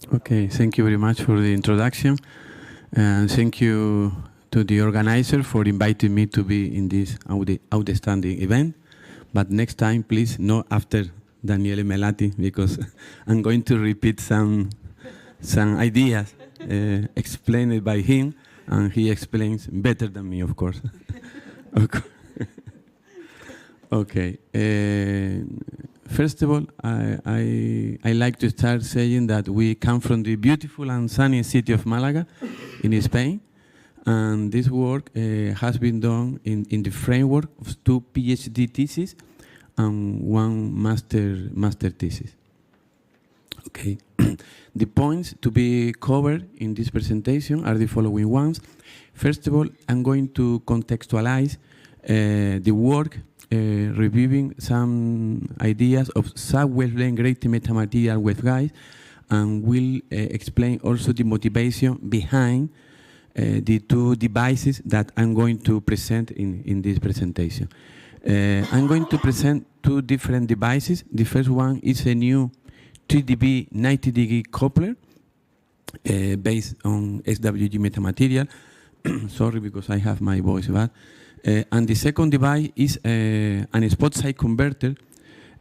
Okay, thank you very much for the introduction, and thank you to the organizer for inviting me to be in this outstanding event. But next time, please, not after Daniele Melati, because I'm going to repeat some ideas explained by him, and he explains better than me, of course. Okay. Okay. First of all, I like to start saying that we come from the beautiful and sunny city of Malaga in Spain. And this work has been done in the framework of 2 PhD theses and 1 master thesis. Okay. The points to be covered in this presentation are the following ones. First of all, I'm going to contextualize the work reviewing some ideas of sub-wavelength graded metamaterial waveguides, and will explain also the motivation behind the 2 devices that I'm going to present in this presentation. I'm going to present 2 different devices. The first one is a new 3dB 90-degree coupler based on SWG metamaterial. Sorry, because I have my voice bad. And the second device is an spot side converter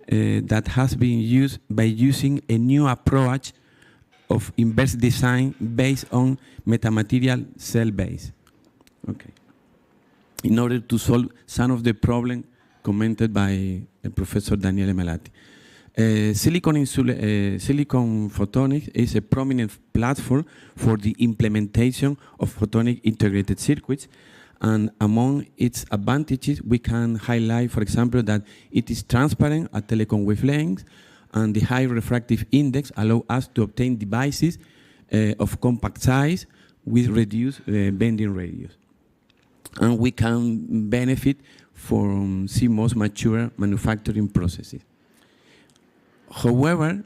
that has been used by using a new approach of inverse design based on metamaterial cell base. Okay. In order to solve some of the problems commented by Professor Daniele Melati. Silicon photonics is a prominent platform for the implementation of photonic integrated circuits. And among its advantages, we can highlight, for example, that it is transparent at telecom wavelengths, and the high refractive index allow us to obtain devices of compact size with reduced bending radius. And we can benefit from CMOS mature manufacturing processes. However,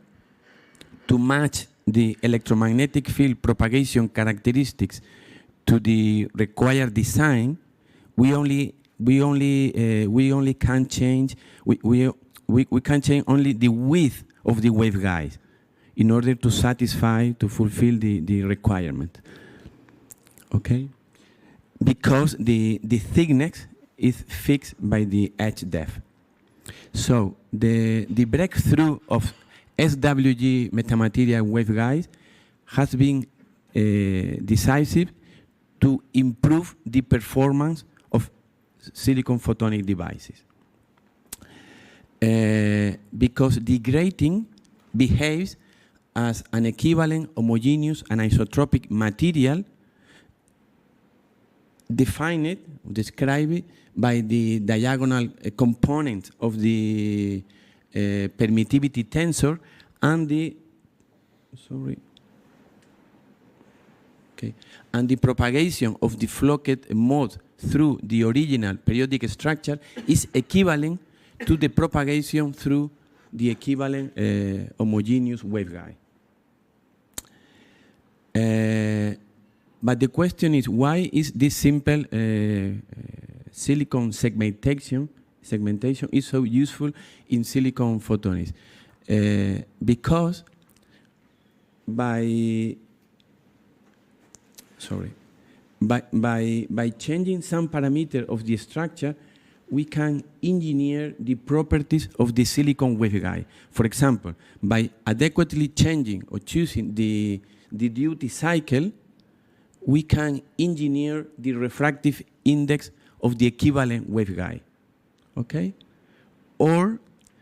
to match the electromagnetic field propagation characteristics to the required design, we can change only the width of the waveguides in order to fulfill the requirement. Okay, because the thickness is fixed by the edge depth. So the breakthrough of SWG metamaterial waveguides has been decisive to improve the performance of silicon photonic devices. Because the grating behaves as an equivalent homogeneous and isotropic material described by the diagonal component of the permittivity tensor and the and the propagation of the flocked mode through the original periodic structure is equivalent to the propagation through the equivalent homogeneous waveguide. But the question is, why is this simple silicon segmentation is so useful in silicon photonics? Because by changing some parameter of the structure, we can engineer the properties of the silicon waveguide. For example, by adequately changing or choosing the duty cycle, we can engineer the refractive index of the equivalent waveguide. Okay? Or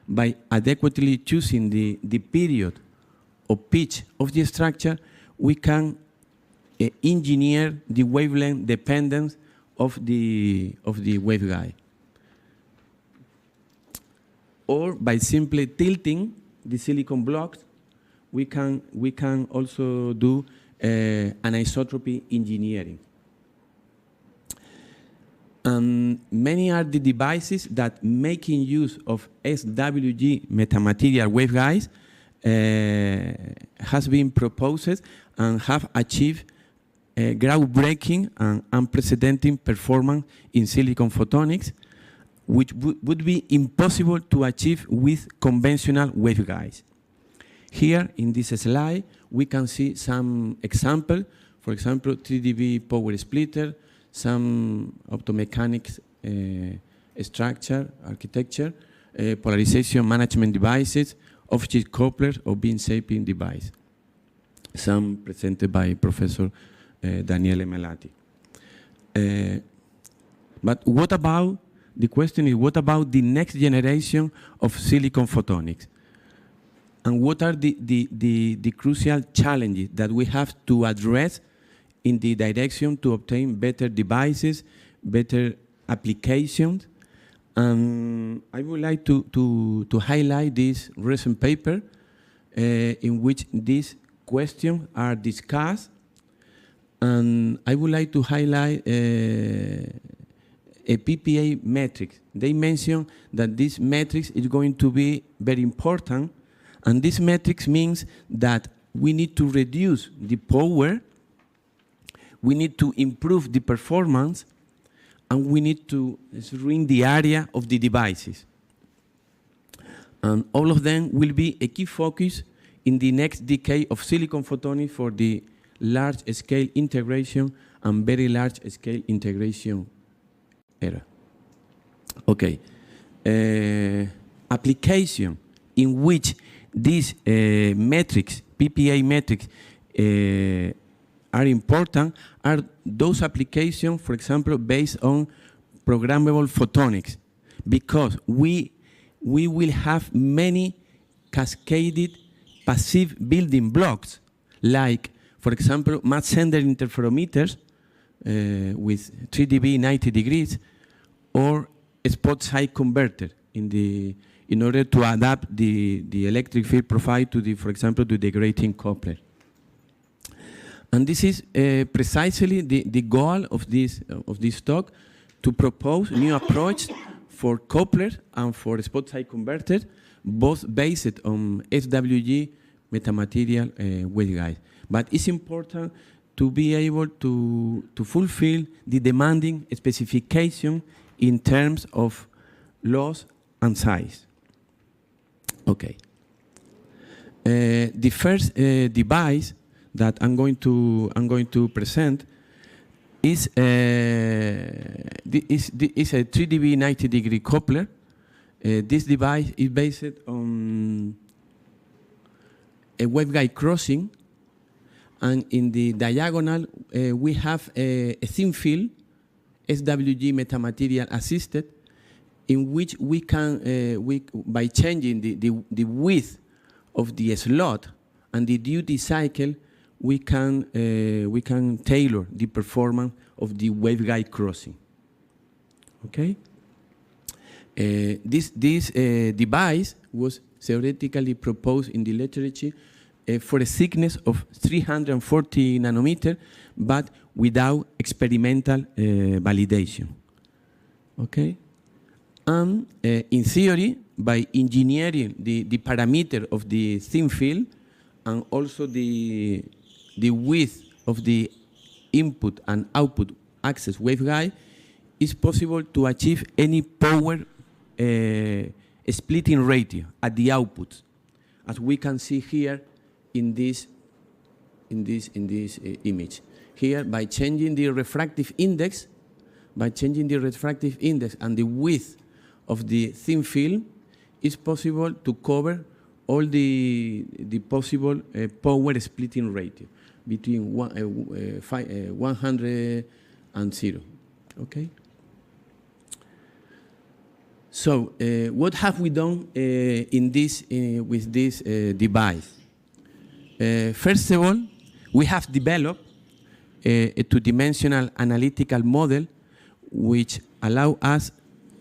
by adequately choosing the period or pitch of the structure, we can engineer the wavelength dependence of the waveguide. Or by simply tilting the silicon blocks, we can also do anisotropy engineering. Many are the devices that, making use of SWG metamaterial waveguides, has been proposed and have achieved groundbreaking and unprecedented performance in silicon photonics, which would be impossible to achieve with conventional waveguides. Here in this slide, we can see some example. For example, 3dB power splitter, some optomechanics structure, architecture, polarization management devices, off-chip couplers, or beam shaping device. Some presented by Professor Daniele Melati. But what about, the question is, what about the next generation of silicon photonics? And what are the crucial challenges that we have to address in the direction to obtain better devices, better applications? And I would like to highlight this recent paper in which these questions are discussed. And I would like to highlight a PPA metric. They mention that this metric is going to be very important. And this metric means that we need to reduce the power, we need to improve the performance, and we need to shrink the area of the devices. And all of them will be a key focus in the next decade of silicon photonics for the large-scale integration and very large-scale integration era. Okay. Application in which these metrics, PPA metrics, are important are those applications, for example, based on programmable photonics, because we will have many cascaded passive building blocks, like, for example, mass sender interferometers with 3dB 90 degrees, or a spot size converter in order to adapt the electric field profile to the, for example, to the grating coupler. And this is precisely the goal of this talk, to propose new approach for couplers and for spot size converters, both based on SWG metamaterial waveguide. But it's important to be able to fulfill the demanding specification in terms of loss and size. Okay. The first device that I'm going to present is a 3dB 90 degree coupler. This device is based on a waveguide crossing, and in the diagonal we have a thin film, SWG metamaterial assisted, in which we can, by changing the width of the slot and the duty cycle, we can tailor the performance of the waveguide crossing. Okay. This device was theoretically proposed in the literature for a thickness of 340 nanometers, but without experimental validation. Okay. And in theory, by engineering the parameter of the thin film and also the width of the input and output access waveguide, it's possible to achieve any power splitting ratio at the output, as we can see here in this image. Here, by changing the refractive index, and the width of the thin film, it's possible to cover all the possible power splitting ratio between 100 and 0. Okay. So what have we done with this device? First of all, we have developed a two-dimensional analytical model which allow us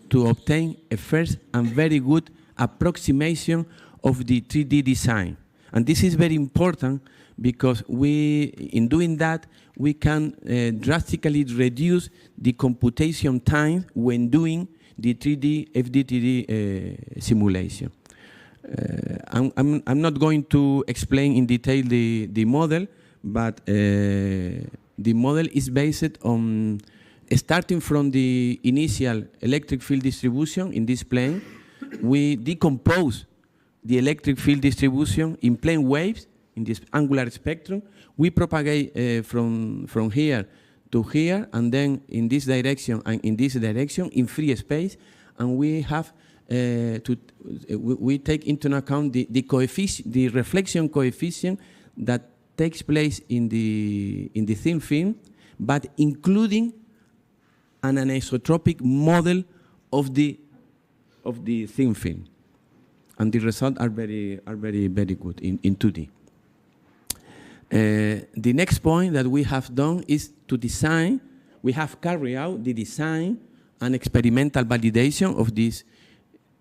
to obtain a first and very good approximation of the 3D design. And this is very important because in doing that, we can drastically reduce the computation time when doing the 3D FDTD simulation. I'm not going to explain in detail the model, but the model is based on starting from the initial electric field distribution in this plane. We decompose the electric field distribution in plane waves in this angular spectrum. We propagate from here to here, and then in this direction and in this direction in free space, and we have we take into account the coefficient, the reflection coefficient that takes place in the thin film, but including an anisotropic model of the thin film, and the results are very good in 2D. The next point that we have done is to design. We have carried out the design and experimental validation of this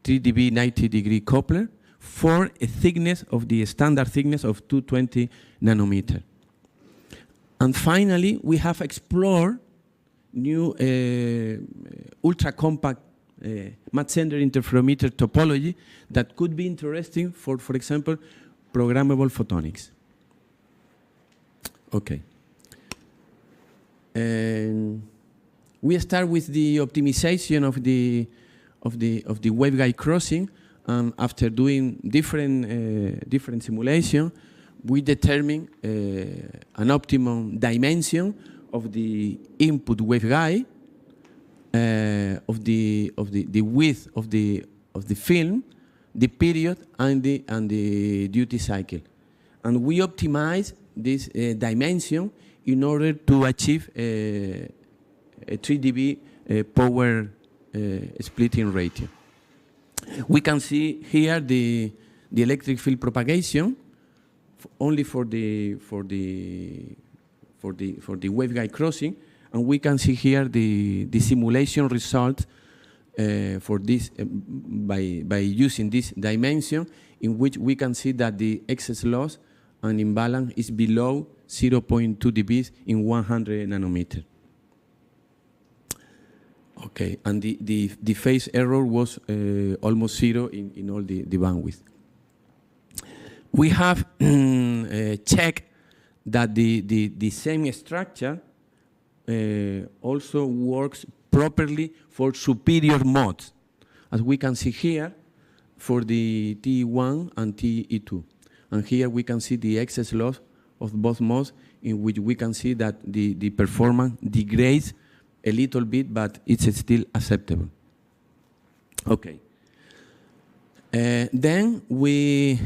3dB 90-degree coupler for a thickness of the standard thickness of 220 nanometer. And finally, we have explored new ultra compact Mach-Zehnder interferometer topology that could be interesting for example, programmable photonics. Okay. And we start with the optimization of the waveguide crossing. After doing different simulation, we determine an optimum dimension of the input waveguide, of the width of the film, the period, and the duty cycle, and we optimize this dimension in order to achieve a 3 dB power splitting ratio. We can see here the electric field propagation only for the waveguide crossing, and we can see here the simulation result for this by using this dimension, in which we can see that the excess loss and imbalance is below 0.2 dBs in 100 nanometer. Okay, and the phase error was almost zero in all the bandwidth. We have checked that the same structure also works properly for superior modes, as we can see here for the TE1 and TE2. And here we can see the excess loss of both modes, in which we can see that the performance degrades a little bit, but it's still acceptable. Okay. Then we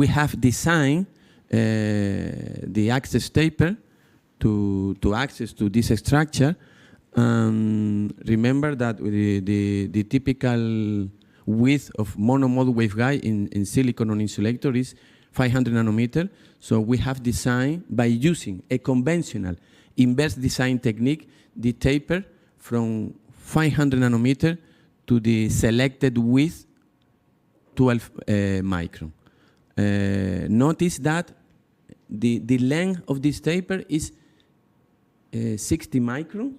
have designed the access taper to access to this structure. Remember that the typical width of monomode waveguide in silicon on insulator is 500 nanometer. So we have designed, by using a conventional inverse design technique, the taper from 500 nanometer to the selected width 12 micron. Notice that the length of this taper is 60 micron.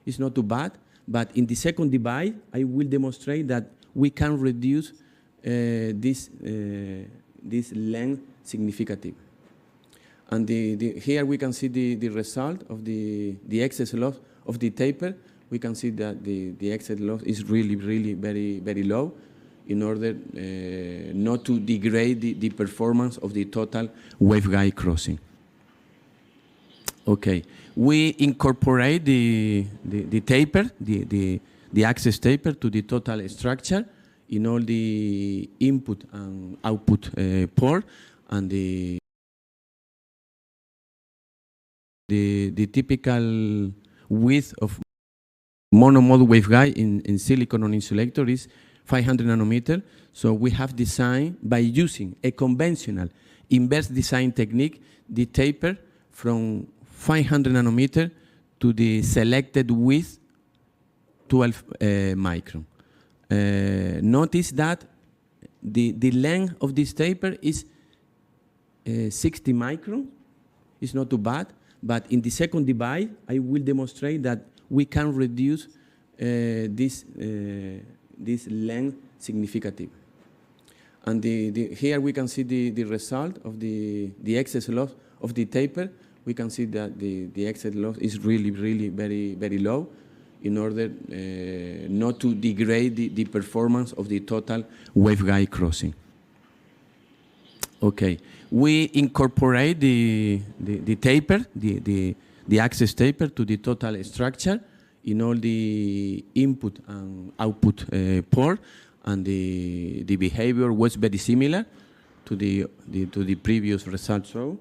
It's not too bad, but in the second divide, I will demonstrate that we can reduce this length significantly. And here we can see the result of the excess loss of the taper. We can see that the excess loss is really very low, in order not to degrade the performance of the total waveguide crossing. Okay, we incorporate the taper, the access taper, to the total structure in all the input and output port, and the typical width of monomode waveguide in silicon on insulator is 500 nanometer. So we have designed, by using a conventional inverse design technique, the taper from 500 nanometer to the selected width 12 micron. Notice that the length of this taper is 60 micron. It's not too bad, but in the second divide, I will demonstrate that we can reduce this length significantly. And here we can see the result of the excess loss of the taper. We can see that the excess loss is really very low, in order not to degrade the performance of the total waveguide crossing. Okay, we incorporate the taper, the access taper to the total structure in all the input and output port, and the behavior was very similar to the previous result show.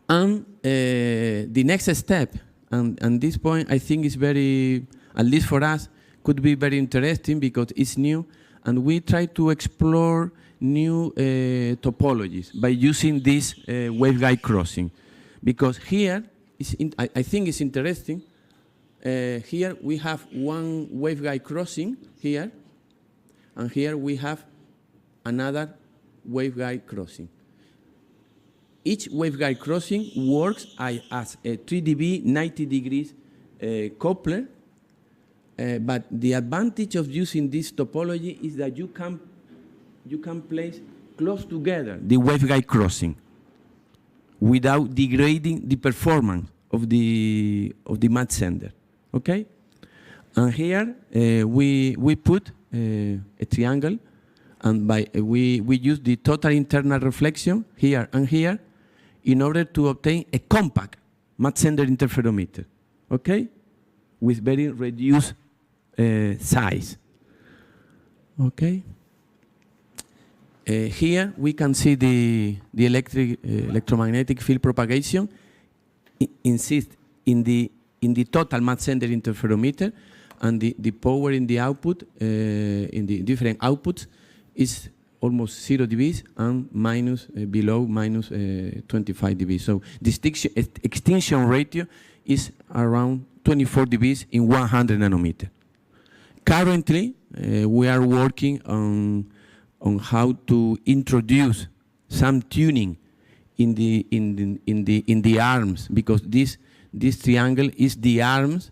And the next step, and this point I think is very, at least for us, could be very interesting because it's new, and we try to explore new topologies by using this waveguide crossing. Because here, I think it's interesting, here we have one waveguide crossing here, and here we have another waveguide crossing. Each waveguide crossing works as a 3 dB 90 degrees coupler, but the advantage of using this topology is that you can place close together the waveguide crossing without degrading the performance of the match sender. Okay, and here we put a triangle, and we use the total internal reflection here and here in order to obtain a compact match sender interferometer. Okay, with very reduced size. Okay. Here we can see the electromagnetic field propagation insist in the total match sender interferometer, and the power in the output in the different outputs is almost 0 dB and below minus 25 dB. So the extinction ratio is around 24 dB in 100 nanometer. Currently, we are working on how to introduce some tuning in the arms, because this triangle is the arms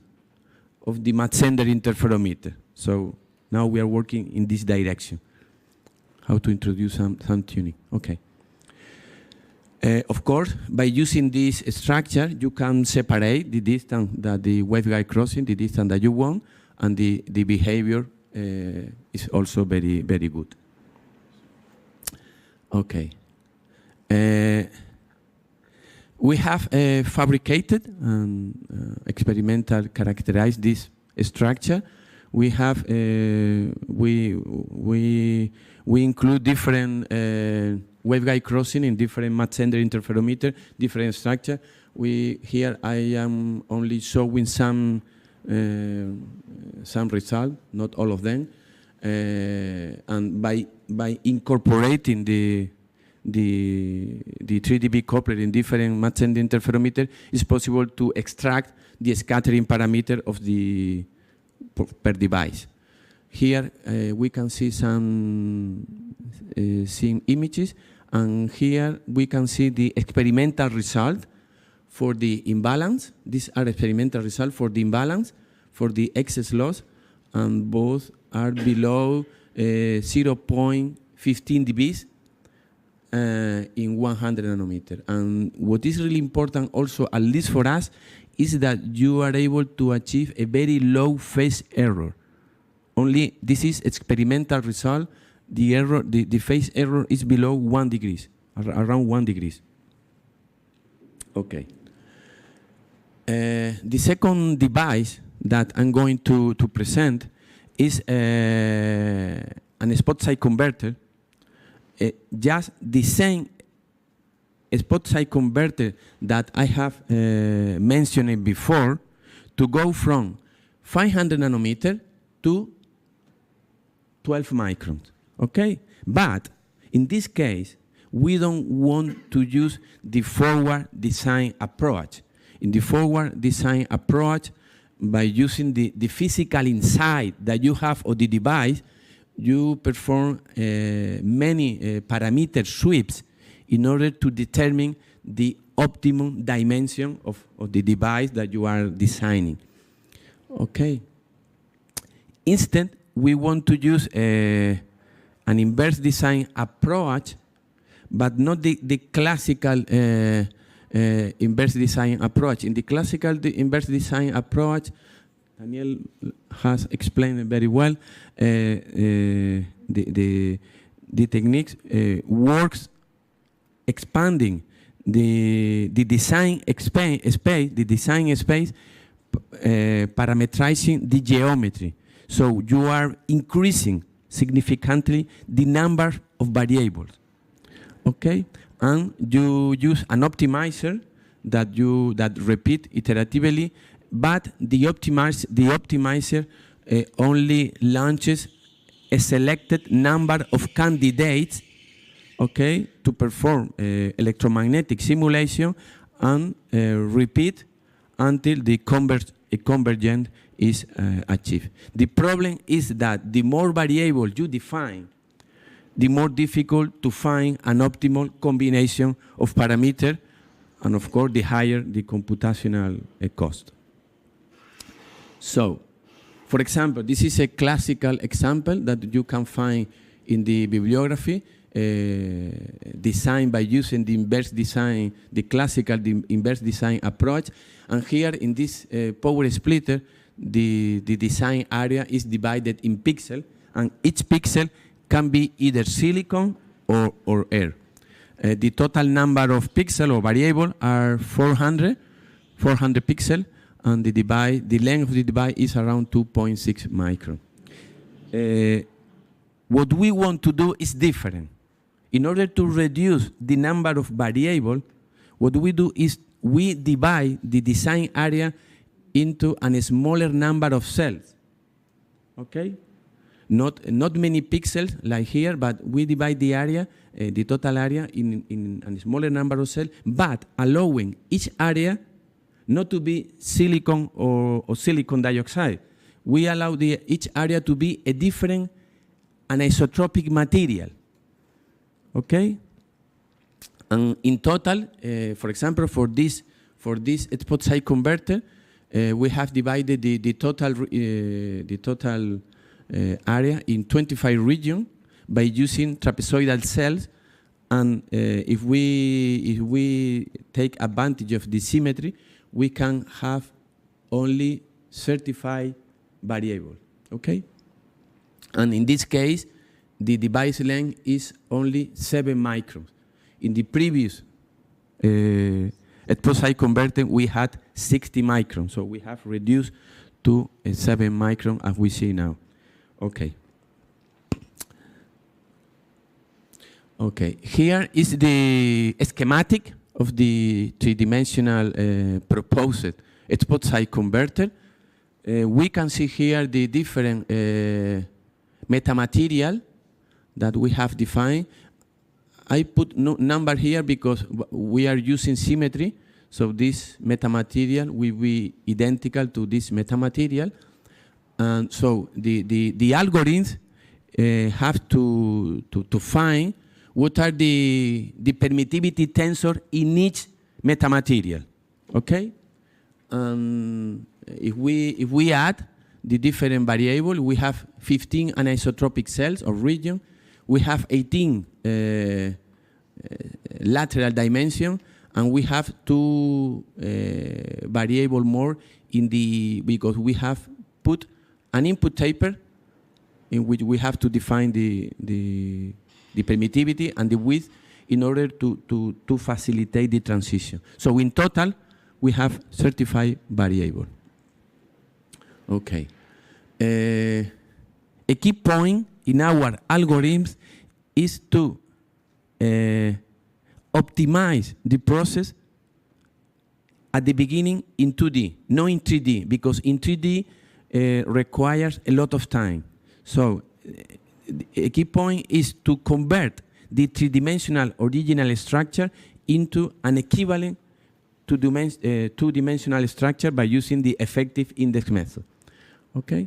of the match sender interferometer. So now we are working in this direction, how to introduce some tuning. Okay. Of course, by using this structure, you can separate the distance that the waveguide crossing, the distance that you want, and the behavior is also very, very good. Okay. We have fabricated and experimental characterized this structure. We have we include different waveguide crossing in different match sender interferometer, different structure. Here I am only showing some result, not all of them. And by incorporating the 3 dB coupler in different match sender interferometer, it's possible to extract the scattering parameter of the per device. Here we can see some images, and here we can see the experimental result for the imbalance. These are experimental results for the imbalance, for the excess loss, and both are below 0.15 dB in 100 nanometer. And what is really important also, at least for us, is that you are able to achieve a very low phase error. Only this is experimental result. The error, the phase error is below 1 degree, around 1 degree. Okay. The second device that I'm going to present is an spot side converter. Just the same spot side converter that I have mentioned before, to go from 500 nanometer to 12 microns. Okay, but in this case, we don't want to use the forward design approach. In the forward design approach, by using the physical insight that you have of the device, you perform many parameter sweeps in order to determine the optimum dimension of the device that you are designing. Okay. Instead, we want to use an inverse design approach, but not the classical inverse design approach. In the classical inverse design approach, Daniel has explained it very well. The techniques works expanding the design space, parameterizing the geometry. So you are increasing significantly the number of variables. Okay, and you use an optimizer that repeat iteratively, but the optimizer only launches a selected number of candidates, okay, to perform electromagnetic simulation and repeat until the convergence is achieved. The problem is that the more variables you define, the more difficult to find an optimal combination of parameters, and of course, the higher the computational cost. So, for example, this is a classical example that you can find in the bibliography, designed by using the inverse design, the classical inverse design approach. And here in this power splitter, the design area is divided in pixels, and each pixel can be either silicon or air. The total number of pixels or variables are 400 pixels, and the length of the device is around 2.6 micron. What we want to do is different. In order to reduce the number of variables, what we do is we divide the design area into a smaller number of cells. Okay? Not many pixels like here, but we divide the area, the total area, in a smaller number of cells, but allowing each area not to be silicon or silicon dioxide. We allow each area to be a different anisotropic material. Okay? And in total, for example, for this spot size converter, we have divided the total area in 25 regions by using trapezoidal cells, and if we take advantage of the symmetry, we can have only 35 variables. Okay, and in this case, the device length is only 7 microns. In the previous spot size converter, we had 60 microns, so we have reduced to 7 microns as we see now. Okay. Okay, here is the schematic of the three-dimensional proposed spot size converter. We can see here the different metamaterial that we have defined. I put no number here because we are using symmetry, so this metamaterial will be identical to this metamaterial. And so the algorithms have to find what are the permittivity tensor in each metamaterial. Okay? If we add the different variables, we have 15 anisotropic cells or region. We have 18 lateral dimension, and we have 2 variables more because we have put an input taper in which we have to define the permittivity and the width in order to facilitate the transition. So in total, we have 35 variables. Okay. A key point in our algorithms is to optimize the process at the beginning in 2D, not in 3D, because in 3D requires a lot of time. So a key point is to convert the three-dimensional original structure into an equivalent two-dimensional structure by using the effective index method. Okay?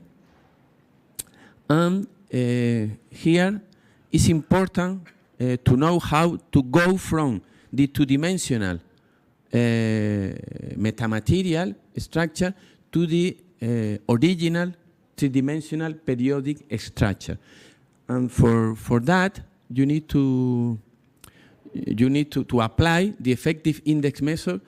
And here it's important to know how to go from the two-dimensional metamaterial structure to the original three-dimensional periodic structure. And for that, you need to apply the effective index method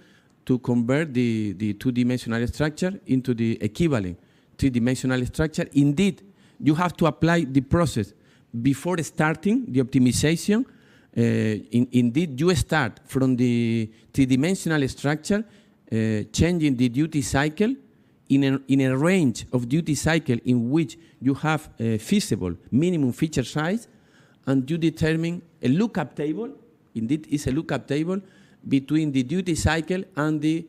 to convert the two-dimensional structure into the equivalent three-dimensional structure. Indeed, you have to apply the process before starting the optimization, indeed, you start from the three-dimensional structure, changing the duty cycle in a range of duty cycle in which you have a feasible minimum feature size, and you determine a lookup table. Indeed, it's a lookup table between the duty cycle and the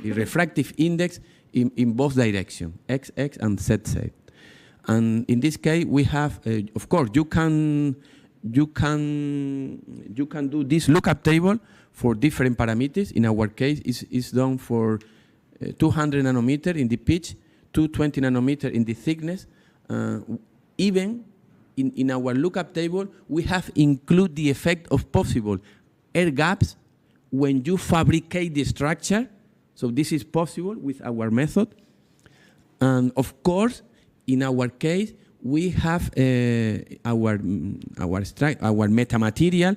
refractive index in both directions, x and z. And in this case, we have, of course, you can do this lookup table for different parameters. In our case, it's done for 200 nanometer in the pitch, 220 nanometer in the thickness. Even in our lookup table, we have included the effect of possible air gaps when you fabricate the structure. So this is possible with our method. And of course, in our case, we have our metamaterial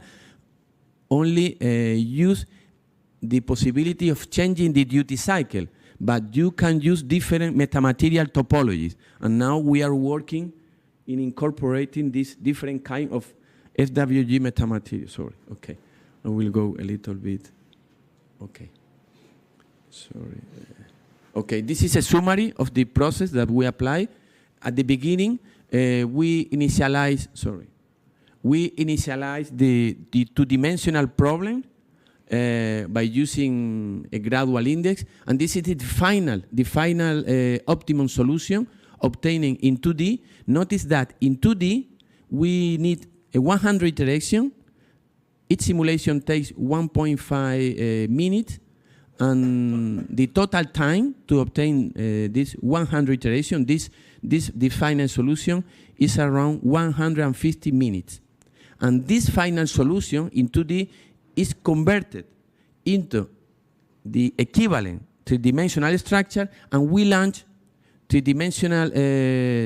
only use the possibility of changing the duty cycle, but you can use different metamaterial topologies. And now we are working in incorporating this different kind of SWG metamaterial. Sorry, okay. I will go a little bit. Okay. Sorry. Okay, this is a summary of the process that we apply. At the beginning, we initialize the two-dimensional problem by using a gradual index, and this is the final optimum solution obtaining in 2D. Notice that in 2D, we need a 100 iteration. Each simulation takes 1.5 minutes, and the total time to obtain this 100 iteration, the final solution, is around 150 minutes. And this final solution in 2D is converted into the equivalent three-dimensional structure, and we launch three-dimensional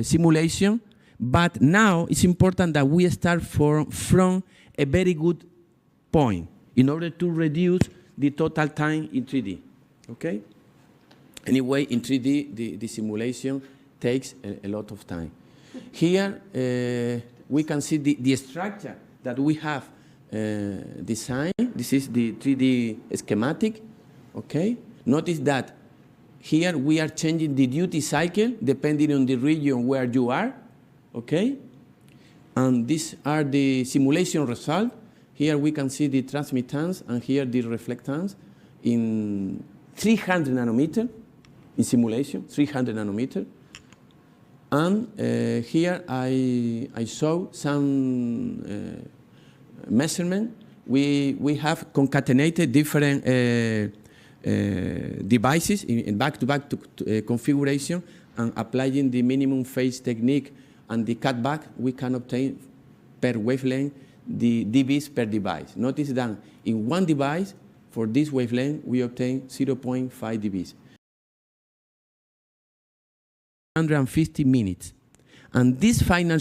simulation. But now it's important that we start from a very good point in order to reduce the total time in 3D, okay? Anyway, in 3D, the simulation takes a lot of time. Here, we can see the structure that we have designed. This is the 3D schematic, okay? Notice that here we are changing the duty cycle depending on the region where you are, okay? And these are the simulation results. Here we can see the transmittance and here the reflectance in 300 nanometer in simulation, 300 nanometer. And here I show some measurement. We have concatenated different devices in back-to-back configuration, and applying the minimum phase technique and the cutback, we can obtain per wavelength the dBs per device. Notice that in one device, for this wavelength, we obtain 0.5 dBs. 150 minutes. And this final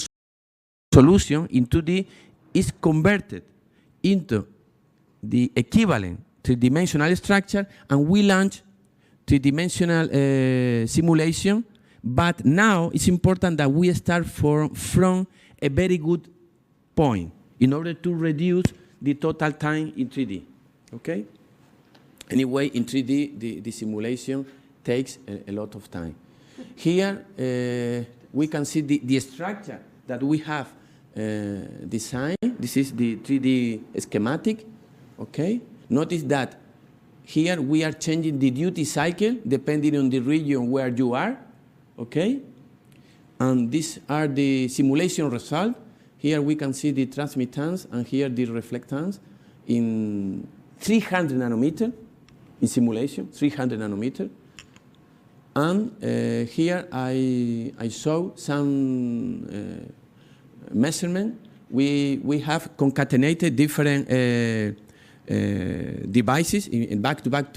solution in 2D is converted into the equivalent three-dimensional structure, and we launch three-dimensional simulation. But now it's important that we start from a very good point in order to reduce the total time in 3D, okay? Anyway, in 3D, the simulation takes a lot of time. Here, we can see the structure that we have designed. This is the 3D schematic, okay? Notice that here we are changing the duty cycle depending on the region where you are, okay? And these are the simulation results. Here we can see the transmittance and here the reflectance in 300 nanometer in simulation, 300 nanometer. And here I show some measurement. We have concatenated different devices in back-to-back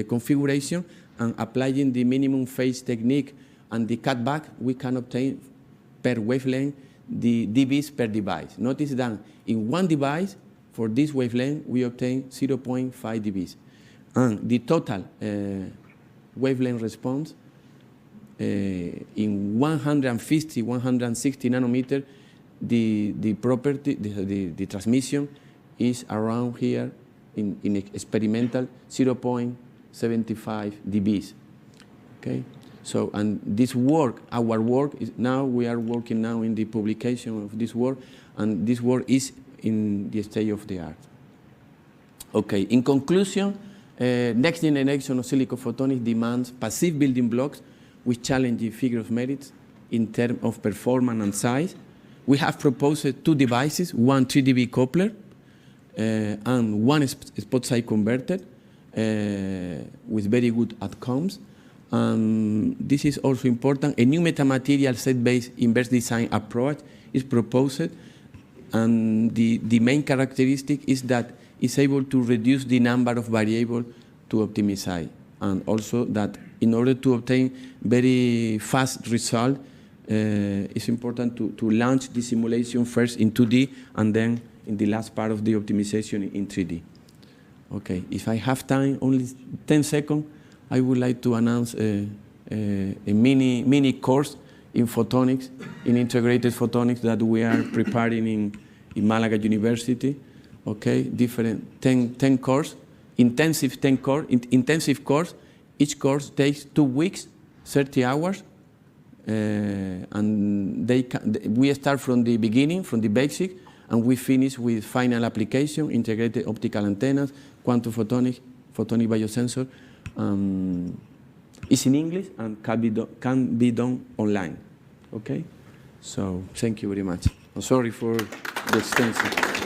configuration, and applying the minimum phase technique and the cutback, we can obtain per wavelength the dBs per device. Notice that in one device, for this wavelength, we obtain 0.5 dBs. And the total wavelength response in 150, 160 nanometer the property, the transmission is around here in experimental 0.75 dBs. Okay, so and this work, our work is now we are working now in the publication of this work, and this work is in the state of the art. Okay, in conclusion, next generation of silicon photonics demands passive building blocks with challenging figure of merits in terms of performance and size. We have proposed two devices, one 3 dB coupler and one spot size converter with very good outcomes. This is also important. A new metamaterial set-based inverse design approach is proposed, and the main characteristic is that it's able to reduce the number of variables to optimize, and also that in order to obtain very fast result, it's important to launch the simulation first in 2D and then in the last part of the optimization in 3D. Okay, if I have time, only 10 seconds, I would like to announce a mini course in photonics, in integrated photonics that we are preparing in Malaga University. Okay, different 10 course, intensive course. Each course takes 2 weeks, 30 hours, and we start from the beginning, from the basic, and we finish with final application, integrated optical antennas, quantum photonics, photonic biosensor. It's in English and can be done online. Okay, so thank you very much. I'm sorry for the extension.